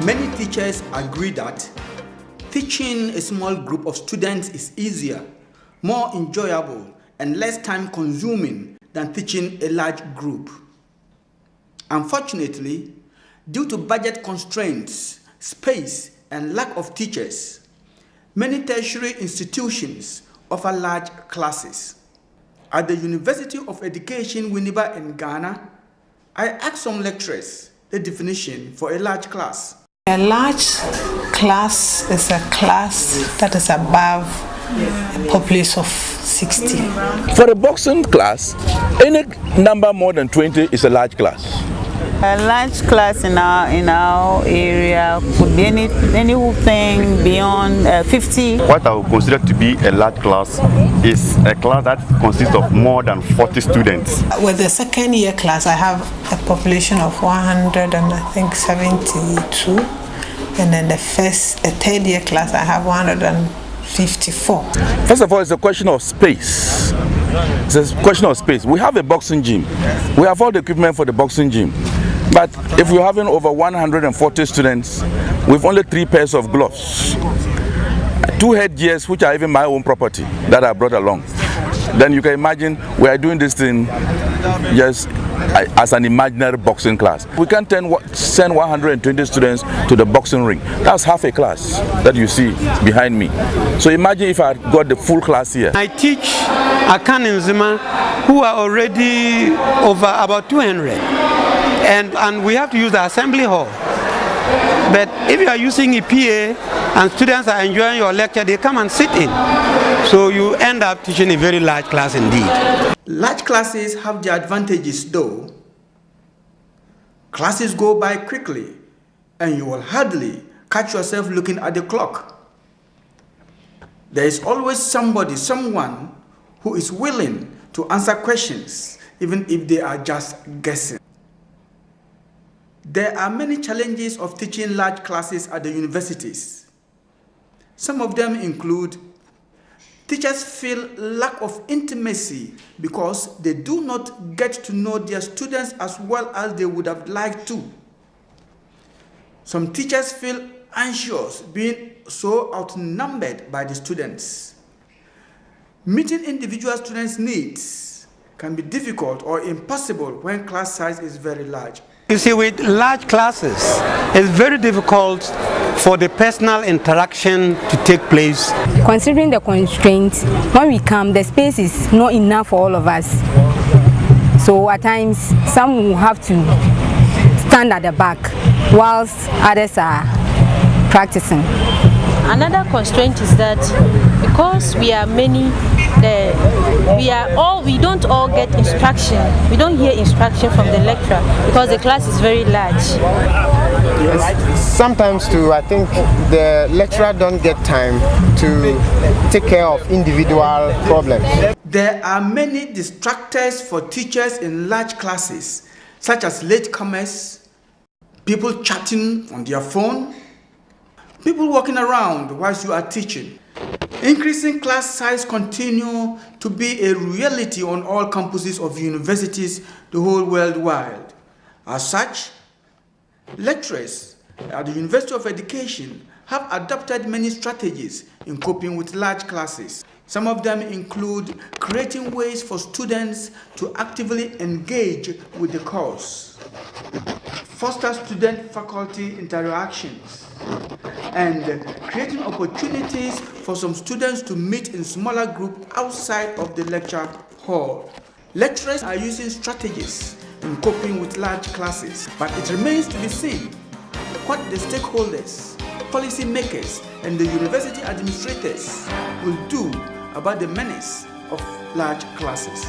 Many teachers agree that teaching a small group of students is easier, more enjoyable, and less time-consuming than teaching a large group. Unfortunately, due to budget constraints, space, and lack of teachers, many tertiary institutions offer large classes. At the University of Education, Winneba in Ghana, I asked some lecturers the definition for a large class. A large class is a class that is above a populace of 60. For a boxing class, any number more than 20 is a large class. A large class in our area could be anything beyond 50. What I would consider to be a large class is a class that consists of more than 40 students. With the second year class, I have a population of 172, and then a third year class, I have 154. First of all, it's a question of space. It's a question of space. We have a boxing gym. We have all the equipment for the boxing gym. But if we're having over 140 students with only 3 pairs of gloves, 2 headgears, which are even my own property that I brought along, then you can imagine we are doing this thing just as an imaginary boxing class. We can't send 120 students to the boxing ring. That's half a class that you see behind me. So imagine if I had got the full class here. I teach Akan and Zima who are already over about 200. And we have to use the assembly hall. But if you are using a PA and students are enjoying your lecture, they come and sit in. So you end up teaching a very large class indeed. Large classes have their advantages though. Classes go by quickly and you will hardly catch yourself looking at the clock. There is always someone who is willing to answer questions even if they are just guessing. There are many challenges of teaching large classes at the universities. Some of them include teachers feel lack of intimacy because they do not get to know their students as well as they would have liked to. Some teachers feel anxious being so outnumbered by the students. Meeting individual students' needs can be difficult or impossible when class size is very large. You see, with large classes, it's very difficult for the personal interaction to take place. Considering the constraints, when we come, the space is not enough for all of us. So at times, some will have to stand at the back whilst others are practicing. Another constraint is that because we are many, we don't all get instruction. We don't hear instruction from the lecturer because the class is very large. Yes. Sometimes too, I think the lecturer don't get time to take care of individual problems. There are many distractors for teachers in large classes, such as latecomers, people chatting on their phone, people walking around whilst you are teaching. Increasing class size continue to be a reality on all campuses of universities the whole world wide. As such, lecturers at the University of Education have adopted many strategies in coping with large classes. Some of them include creating ways for students to actively engage with the course, foster student-faculty interactions, and creating opportunities for some students to meet in smaller groups outside of the lecture hall. Lecturers are using strategies in coping with large classes, but it remains to be seen what the stakeholders, policy makers, and the university administrators will do about the menace of large classes.